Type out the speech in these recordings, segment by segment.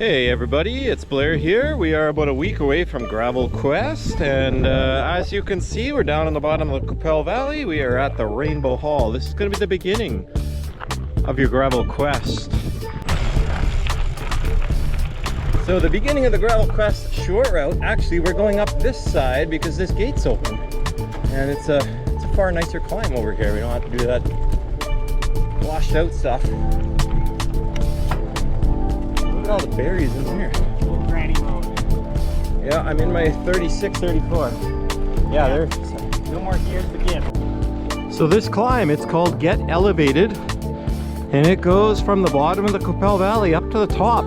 Hey everybody, it's Blair here. We are about a week away from Gravel Quest, and as you can see, we're down on the bottom of the Qu'Appelle Valley. We are at the Rainbow Hall. This is going to be the beginning of your Gravel Quest. So the beginning of the Gravel Quest short route, actually we're going up this side because this gate's open. And it's a far nicer climb over here. We don't have to do that washed out stuff. All the berries in here. Old Granny Road. Yeah, I'm in my 36, 34. Yeah, there's no more gears to give. So this climb, it's called Get Elevated, and it goes from the bottom of the Qu'Appelle Valley up to the top.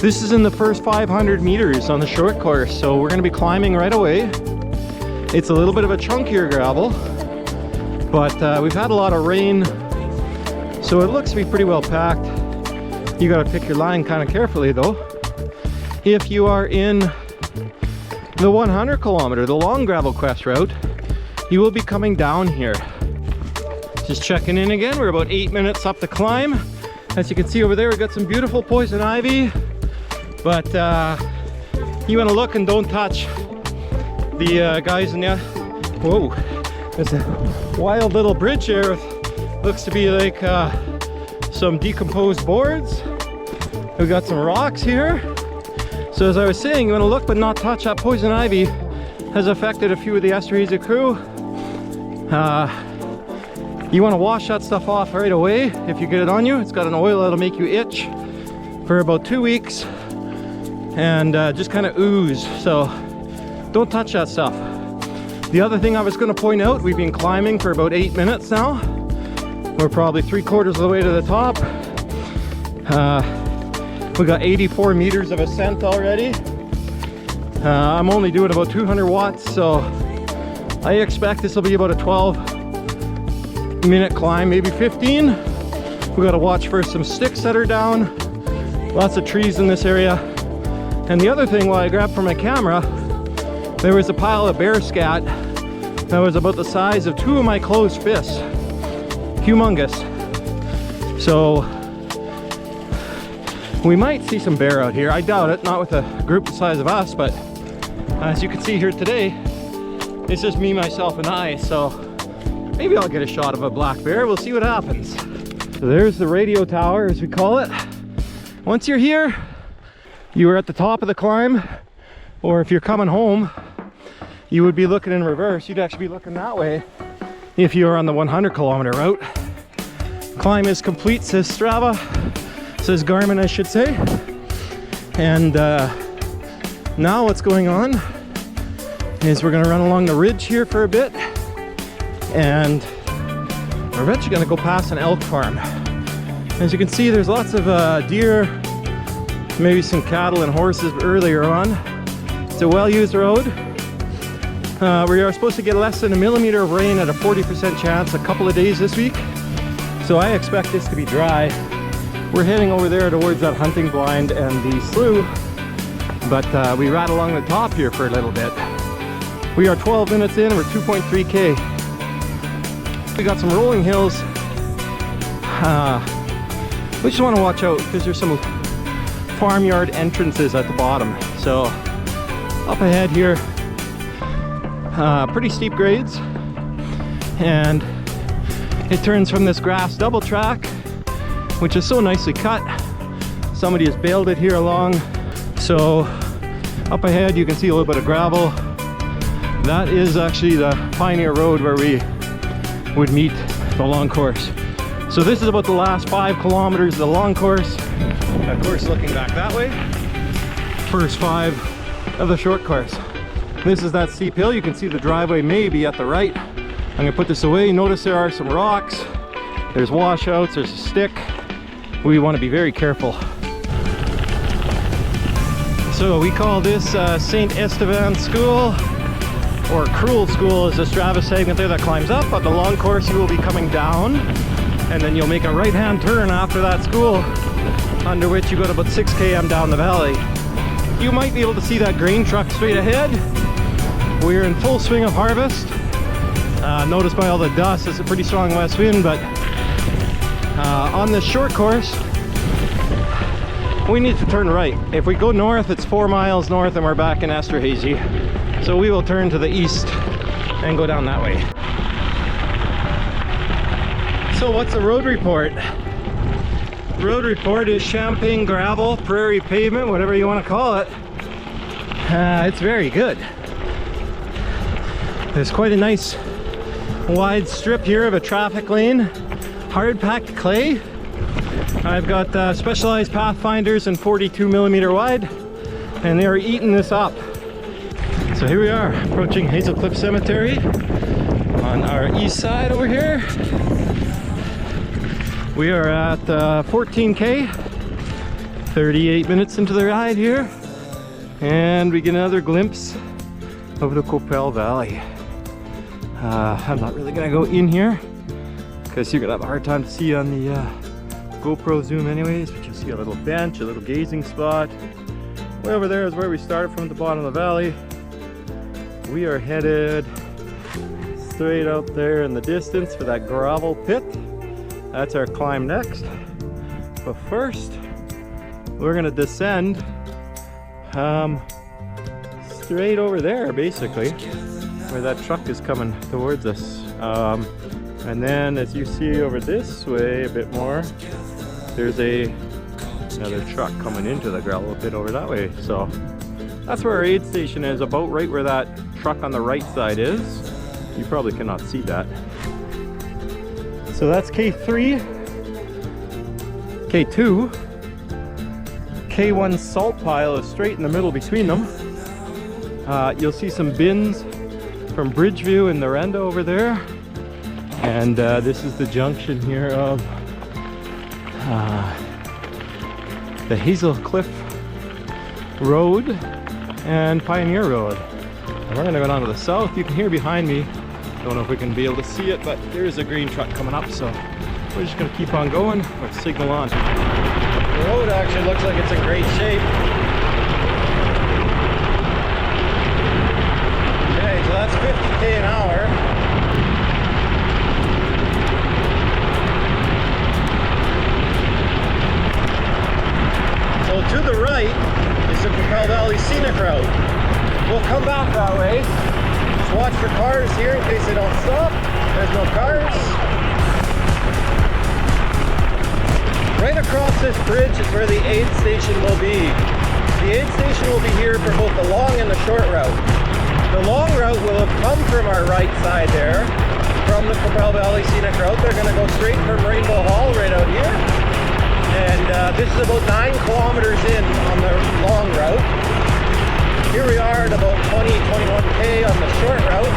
This is in the first 500 meters on the short course, so we're going to be climbing right away. It's a little bit of a chunkier gravel, but we've had a lot of rain, so it looks to be pretty well packed. You got to pick your line kind of carefully though. If you are in the 100 kilometer, the long Gravel Quest route, you will be coming down here. Just checking in again, we're about 8 minutes up the climb. As you can see over there, we've got some beautiful poison ivy, but you want to look and don't touch the guys in the... Whoa, there's a wild little bridge here with, looks to be like some decomposed boards. We've got some rocks here. So as I was saying, you want to look but not touch. That poison ivy has affected a few of the Esterhazy crew. You want to wash that stuff off right away if you get it on you. It's got an oil that'll make you itch for about 2 weeks and just kind of ooze. So don't touch that stuff. The other thing I was going to point out, we've been climbing for about 8 minutes now. We're probably 3/4 of the way to the top. We got 84 meters of ascent already. I'm only doing about 200 watts, so I expect this will be about a 12-minute climb, maybe 15. We got to watch for some sticks that are down. Lots of trees in this area. And the other thing, while I grabbed for my camera, there was a pile of bear scat that was about the size of 2 of my closed fists. Humongous. So we might see some bear out here. I doubt it, not with a group the size of us, but as you can see here today, it's just me, myself, and I, so maybe I'll get a shot of a black bear. We'll see what happens. So there's the radio tower, as we call it. Once you're here, you are at the top of the climb, or if you're coming home, you would be looking in reverse. You'd actually be looking that way if you are on the 100 kilometer route. Climb is complete, says Strava, says Garmin I should say. And now what's going on is we're gonna run along the ridge here for a bit, and we're eventually gonna go past an elk farm. As you can see, there's lots of deer, maybe some cattle and horses earlier on. It's a well-used road. We are supposed to get less than 1 millimeter of rain at a 40% chance a couple of days this week. So I expect this to be dry. We're heading over there towards that hunting blind and the slough, but we ride along the top here for a little bit. We are 12 minutes in, we're 2.3K. We got some rolling hills. We just want to watch out because there's some farmyard entrances at the bottom. So up ahead here, pretty steep grades, and it turns from this grass double track, which is so nicely cut. Somebody has baled it here along. So up ahead you can see a little bit of gravel. That is actually the Pioneer Road where we would meet the long course. So this is about the last 5 kilometers of the long course. Of course, looking back that way, first 5 of the short course. This is that steep hill. You can see the driveway may be at the right. I'm gonna put this away. Notice there are some rocks. There's washouts, there's a stick. We want to be very careful. So we call this St. Esteban School, or Cruel School is the Strava segment there that climbs up. On the long course you will be coming down, and then you'll make a right-hand turn after that school, under which you go to about 6 km down the valley. You might be able to see that grain truck straight ahead. We're in full swing of harvest. Notice by all the dust, it's a pretty strong west wind, but on this short course, we need to turn right. If we go north, it's 4 miles north and we're back in Esterhazy. So we will turn to the east and go down that way. So what's the road report? Road report is champagne gravel, prairie pavement, whatever you want to call it. It's very good. There's quite a nice wide strip here of a traffic lane, hard packed clay. I've got Specialized Pathfinders in 42mm wide, and they are eating this up. So here we are, approaching Hazel Cliff Cemetery on our east side over here. We are at 14K, 38 minutes into the ride here, and we get another glimpse of the Qu'Appelle Valley. I'm not really gonna go in here because you're gonna have a hard time to see on the GoPro zoom anyways, but you'll see a little bench, a little gazing spot. Way over there is where we started from, the bottom of the valley. We are headed straight out there in the distance for that gravel pit. That's our climb next. But first, we're gonna descend straight over there, basically, where that truck is coming towards us. And then as you see over this way a bit more, there's another truck coming into the gravel pit over that way. So that's where our aid station is, about right where that truck on the right side is. You probably cannot see that. So that's K3, K2, K1 salt pile is straight in the middle between them. You'll see some bins from Bridgeview and Noranda over there. And this is the junction here of the Hazel Cliff Road and Pioneer Road. And we're gonna go down to the south. You can hear behind me, don't know if we can be able to see it, but there's a green truck coming up, so we're just gonna keep on going or signal on. The road actually looks like it's in great shape. Okay, so that's 50K an hour. So to the right is the Qu'Appelle Valley Scenic Route. We'll come back that way. Just watch for cars here in case they don't stop. There's no cars. Right across this bridge is where the aid station will be. The aid station will be here for both the long and the short route. The long route will have come from our right side there, from the Qu'Appelle Valley Scenic Route. They're going to go straight from Rainbow Hall right out here. And this is about 9 kilometers in on the long route. Here we are at about 21K on the short route.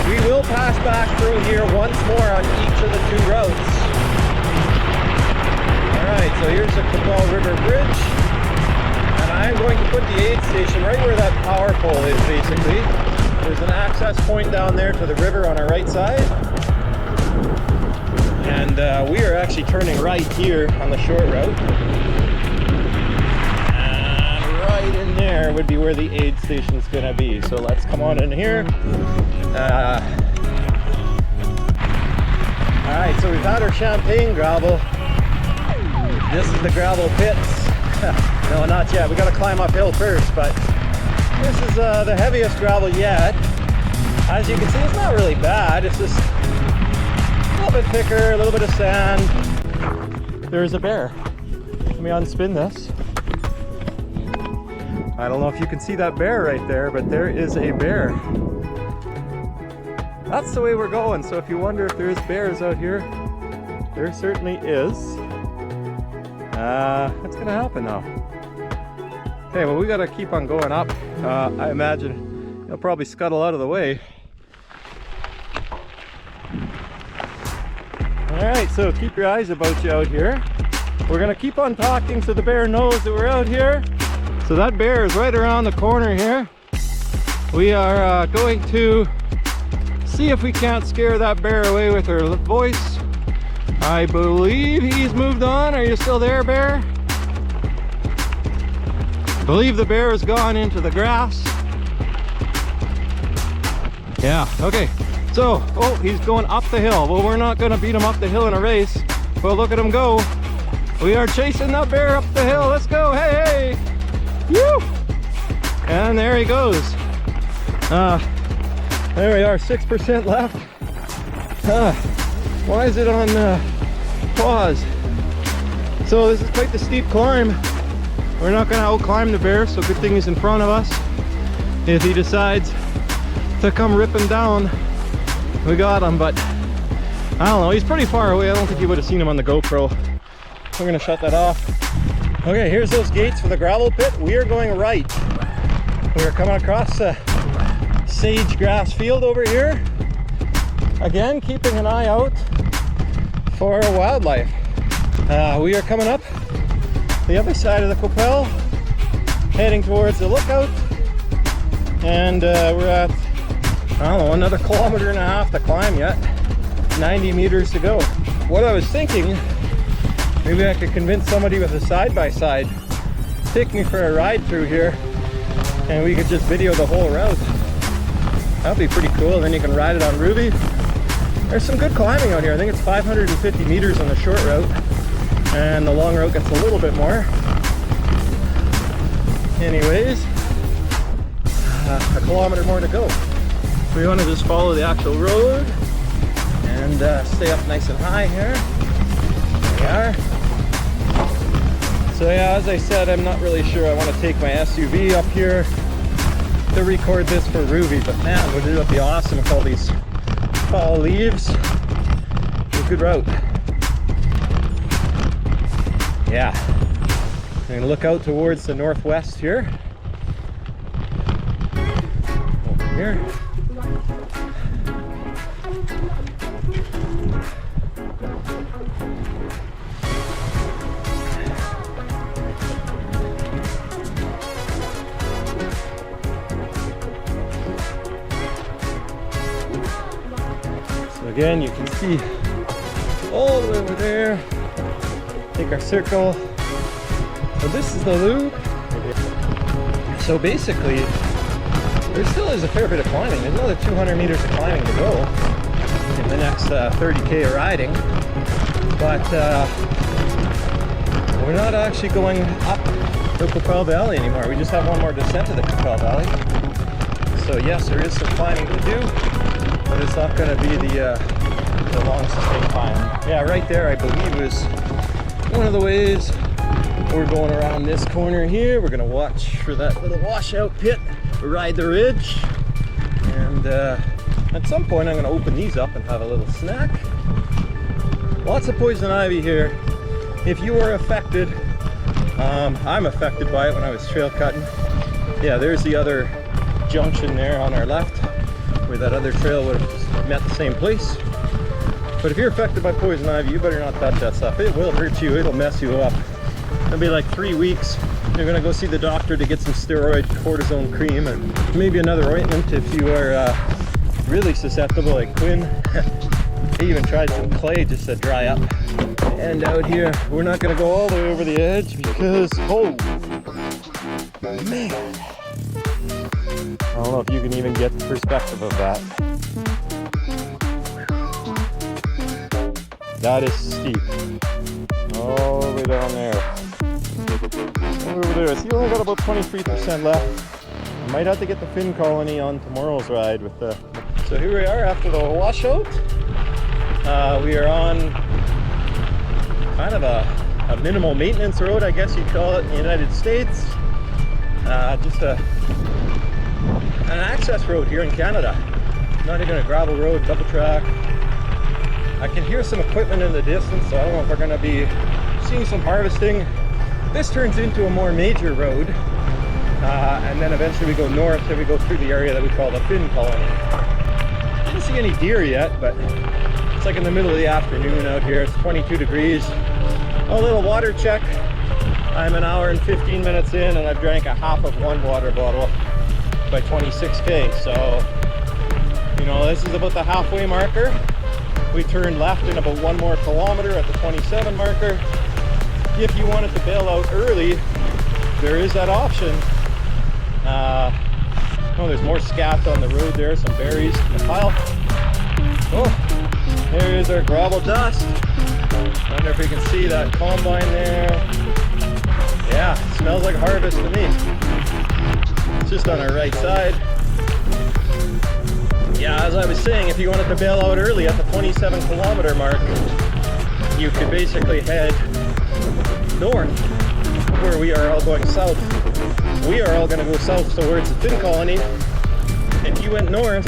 We will pass back through here once more on each of the 2 routes. Alright, so here's the Qu'Appelle River Bridge. And I'm going to put the aid station right where that power pole is, basically. There's an access point down there to the river on our right side. And we are actually turning right here on the short route. And right in there would be where the aid station is going to be. So let's come on in here. Alright, so we've had our champagne gravel. This is the gravel pits. No, not yet. We got to climb uphill first, but this is the heaviest gravel yet. As you can see, it's not really bad. It's just a little bit thicker, a little bit of sand. There's a bear. Let me unspin this. I don't know if you can see that bear right there, but there is a bear. That's the way we're going. So if you wonder if there's bears out here, there certainly is. What's gonna happen now? Okay, well, we gotta keep on going up. I imagine he'll probably scuttle out of the way. Alright, so keep your eyes about you out here. We're gonna keep on talking so the bear knows that we're out here. So that bear is right around the corner here. We are going to see if we can't scare that bear away with our voice. I believe he's moved on. Are you still there, bear? I believe the bear has gone into the grass. Yeah, okay. So, oh, he's going up the hill. Well, we're not gonna beat him up the hill in a race. Well, look at him go. We are chasing that bear up the hill. Let's go. Hey, hey. Woo! And there he goes. There we are, 6% left. Why is it on pause? So this is quite the steep climb. We're not gonna out-climb the bear, so good thing he's in front of us. If he decides to come ripping down, we got him, but I don't know, he's pretty far away. I don't think you would have seen him on the GoPro. We're gonna shut that off. Okay, here's those gates for the gravel pit. We are going right. We're coming across a sage grass field over here. Again, keeping an eye out for wildlife. We are coming up the other side of the Qu'Appelle, heading towards the lookout. And we're at, I don't know, another 1.5 kilometers to climb yet. 90 meters to go. What I was thinking, maybe I could convince somebody with a side-by-side to take me for a ride through here, and we could just video the whole route. That'd be pretty cool. Then you can ride it on Ruby. There's some good climbing out here. I think it's 550 meters on the short route, and the long route gets a little bit more. Anyways, 1 kilometer more to go. We want to just follow the actual road and stay up nice and high here. There we are. So yeah, as I said, I'm not really sure I want to take my SUV up here to record this for Ruby, but man, would it be awesome with all these fall leaves. It's a good route. Yeah. I'm going to look out towards the northwest here. Over here. Again, you can see all the way over there. Take our circle. So this is the loop. So basically, there still is a fair bit of climbing. There's another 200 meters of climbing to go in the next 30K of riding. But we're not actually going up the Qu'Appelle Valley anymore. We just have one more descent to the Qu'Appelle Valley. So yes, there is some climbing to do, but it's not going to be the long sustained climb. Yeah, right there I believe is one of the ways. We're going around this corner here. We're going to watch for that little washout pit, ride the ridge, and at some point I'm going to open these up and have a little snack. Lots of poison ivy here. If you are affected, I'm affected by it when I was trail cutting. Yeah, there's the other junction there on our left, where that other trail would have met the same place. But if you're affected by poison ivy, you better not touch that stuff. It will hurt you, it'll mess you up. It'll be like 3 weeks. You're gonna go see the doctor to get some steroid cortisone cream and maybe another ointment if you are really susceptible like Quinn. He even tried some clay just to dry up. And out here, we're not gonna go all the way over the edge because, oh, man. I don't know if you can even get the perspective of that. That is steep. All the way down there. Over there. So you only got about 23% left. I might have to get the fin colony on tomorrow's ride with the... So here we are after the washout. We are on kind of a minimal maintenance road, I guess you'd call it in the United States. Just an access road here in Canada. Not even a gravel road, double track. I can hear some equipment in the distance, so I don't know if we're going to be seeing some harvesting. This turns into a more major road, and then eventually we go north and we go through the area that we call the fin colony. Didn't see any deer yet, but it's like in the middle of the afternoon out here. It's 22 degrees. A little water check. I'm an hour and 15 minutes in, and I've drank a half of one water bottle by 26K. So, you know, this is about the halfway marker. We turned left in about 1 more kilometer at the 27 marker. If you wanted to bail out early, there is that option. Oh, there's more scat on the road there, some berries in the pile. Oh, there is our gravel dust. Wonder if we can see that combine there. Yeah, smells like harvest to me. It's just on our right side. Yeah, as I was saying, if you wanted to bail out early at the 27-kilometer mark, you could basically head north, where we are all going south. We are all going to go south towards the Finn Colony. If you went north,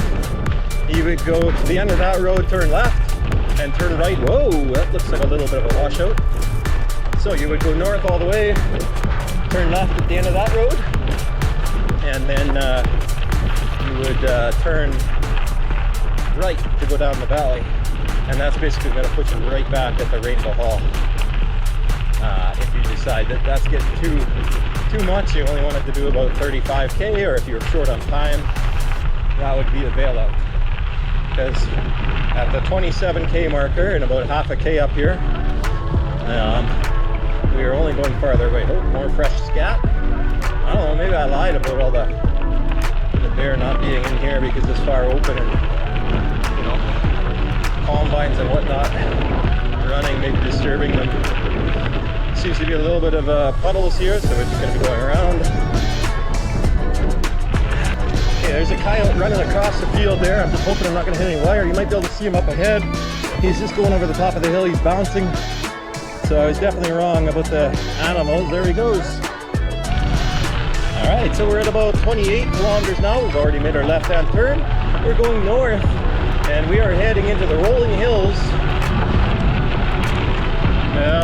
you would go to the end of that road, turn left, and turn right. Whoa, that looks like a little bit of a washout. So you would go north all the way, turn left at the end of that road, and then you would turn right to go down the valley. And that's basically going to put you right back at the Rainbow Hall. If you decide that that's getting too much, you only wanted to do about 35K, or if you're short on time, that would be a bailout. Because at the 27K marker and about half a K up here, we are only going farther away. Oh, more fresh scat. I don't know, maybe I lied about all the bear not being in here because it's far open and, you know, combines and whatnot running, maybe disturbing them. Seems to be a little bit of puddles here, so we're just going to be going around. Okay, there's a coyote running across the field there. I'm just hoping I'm not going to hit any wire. You might be able to see him up ahead. He's just going over the top of the hill. He's bouncing. So I was definitely wrong about the animals. There he goes. All right, so we're at about 28 kilometers now. We've already made our left-hand turn. We're going north, and we are heading into the rolling hills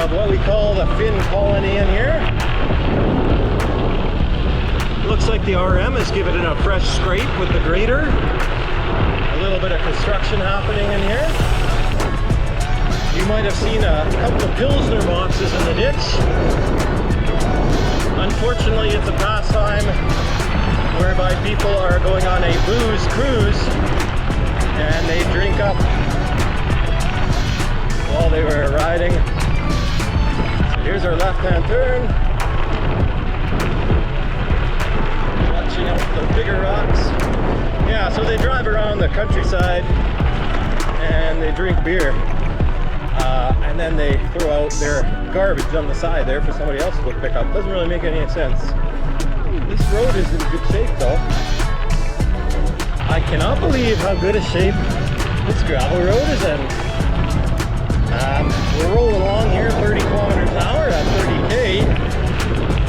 of what we call the Finn Colony in here. Looks like the RM has given it a fresh scrape with the grader. A little bit of construction happening in here. You might have seen a couple of Pilsner boxes in the ditch. Unfortunately, it's a pastime whereby people are going on a booze cruise and they drink up while they were riding. So here's our left-hand turn. Watching out for the bigger rocks. Yeah, so they drive around the countryside and they drink beer. And then they throw out their garbage on the side there for somebody else to go pick up. Doesn't really make any sense. This road is in good shape though. I cannot believe how good a shape this gravel road is in. We're rolling along here 30 kilometers an hour at 30K.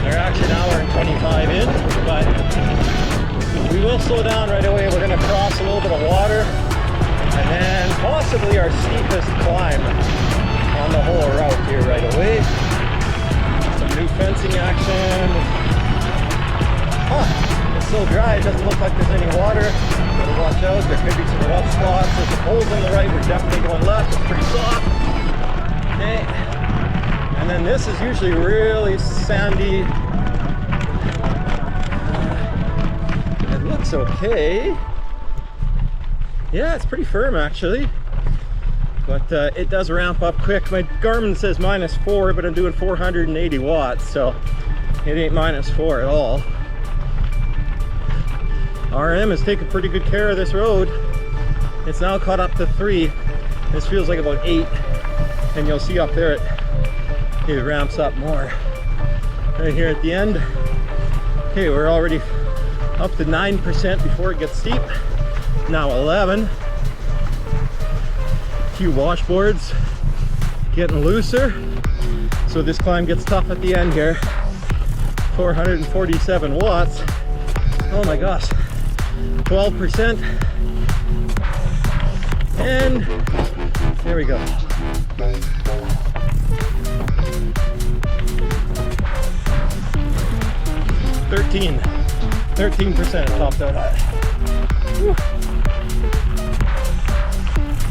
They're actually an hour and 25 in, but we will slow down right away. We're going to cross a little bit of water and then possibly our steepest climb on the whole route here right away. Some new fencing action. It's so dry, it doesn't look like there's any water. Gotta watch out, there could be some rough spots. There's some holes on the right, we're definitely going left. It's pretty soft. Okay. And then this is usually really sandy. It looks okay. Yeah, it's pretty firm actually. But it does ramp up quick. My Garmin says -4, but I'm doing 480 watts, so it ain't -4 at all. RM has taken pretty good care of this road. It's now caught up to 3. This feels like about 8, and you'll see up there it ramps up more. Right here at the end. Okay, we're already up to 9% before it gets steep. Now 11. Few washboards getting looser, so this climb gets tough at the end here. 447 watts. Oh my gosh, 12%, and there we go. Thirteen percent topped out at.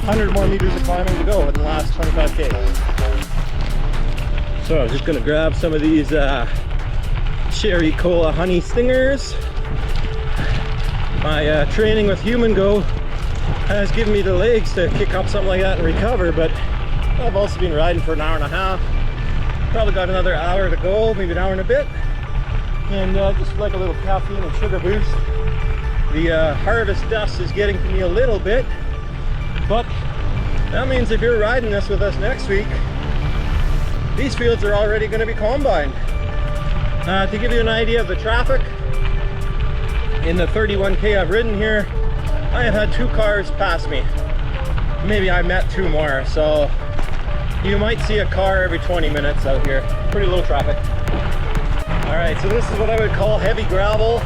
100 more meters of climbing to go in the last 25K. So I was just gonna grab some of these cherry cola honey stingers. My training with Human Go has given me the legs to kick up something like that and recover, but I've also been riding for an hour and a half. Probably got another hour to go, maybe an hour and a bit. And just like a little caffeine and sugar boost. The harvest dust is getting to me a little bit. But that means if you're riding this with us next week, these fields are already going to be combined. To give you an idea of the traffic, in the 31K I've ridden here, I have had 2 cars pass me. Maybe I met 2 more, so you might see a car every 20 minutes out here. Pretty low traffic. Alright, so this is what I would call heavy gravel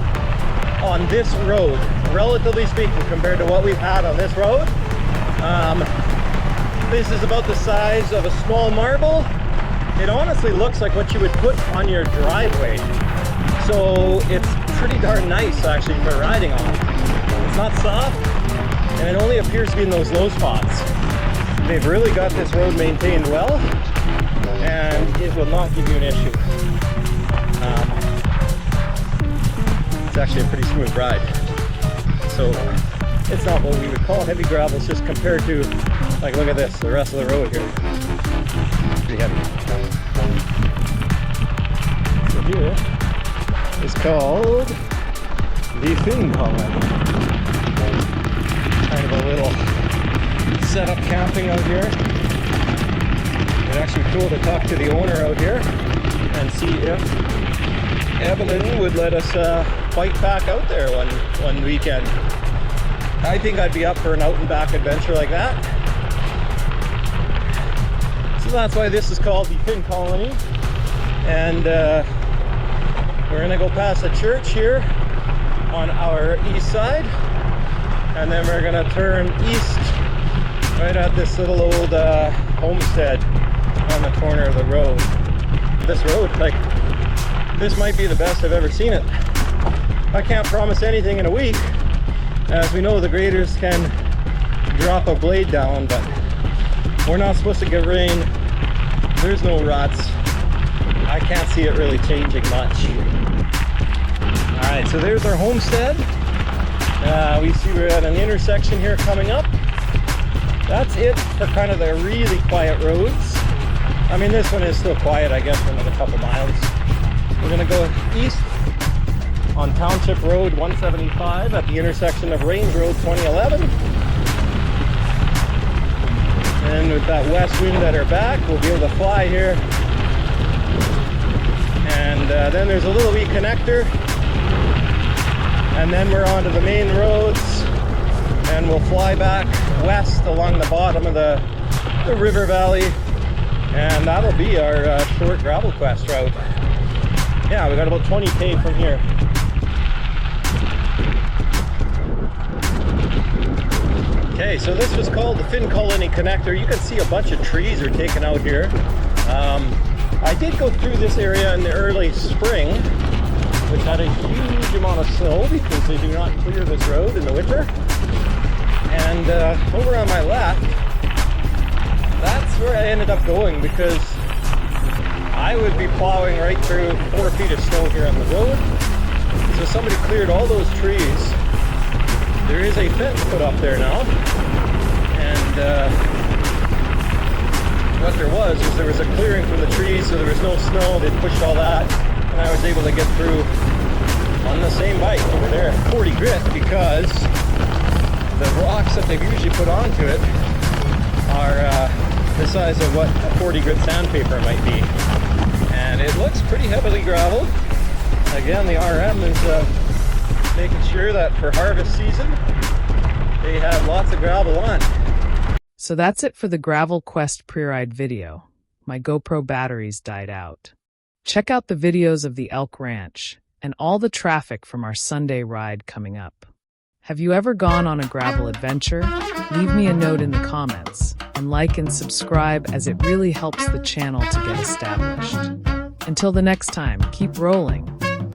on this road, relatively speaking, compared to what we've had on this road. This is about the size of a small marble. It honestly looks like what you would put on your driveway. So it's pretty darn nice actually for riding on. It's not soft, and it only appears to be in those low spots. They've really got this road maintained well, and it will not give you an issue. It's actually a pretty smooth ride. So it's not what we would call heavy gravel, it's just compared to, like, look at this, the rest of the road here. Pretty heavy. So here is called the Finn Colony. Kind of a little setup camping out here. It's actually cool to talk to the owner out here and see if Evelyn would let us bike back out there one weekend. I think I'd be up for an out and back adventure like that. So that's why this is called the Finn Colony. And we're gonna go past a church here on our east side, and then we're gonna turn east right at this little old homestead on the corner of the road. This road, like, this might be the best I've ever seen it. I can't promise anything in a week. As we know, the graders can drop a blade down, but we're not supposed to get rain. There's no ruts. I can't see it really changing much. Alright, so there's our homestead. We see we're at an intersection here coming up. That's it for kind of the really quiet roads. I mean, this one is still quiet, I guess, for another couple miles. We're going to go east on Township Road 175 at the intersection of Range Road 2011. And with that west wind at our back, we'll be able to fly here. And then there's a little wee connector. And then we're onto the main roads. And we'll fly back west along the bottom of the river valley. And that'll be our short gravel quest route. Yeah, we got about 20K from here. Okay, so this was called the Finn Colony Connector. You can see a bunch of trees are taken out here. I did go through this area in the early spring, which had a huge amount of snow because they do not clear this road in the winter. And over on my left, that's where I ended up going because I would be plowing right through 4 feet of snow here on the road. So somebody cleared all those trees. There is a fence put up there now. And what there was is there was a clearing from the trees, so there was no snow. They pushed all that, and I was able to get through on the same bike over there. 40 grit, because the rocks that they've usually put onto it are the size of what a 40 grit sandpaper might be. And it looks pretty heavily graveled. Again, the RM is making sure that for harvest season, they have lots of gravel on. So that's it for the Gravel Quest pre-ride video. My GoPro batteries died out. Check out the videos of the Elk Ranch and all the traffic from our Sunday ride coming up. Have you ever gone on a gravel adventure? Leave me a note in the comments, and like and subscribe as it really helps the channel to get established. Until the next time, keep rolling.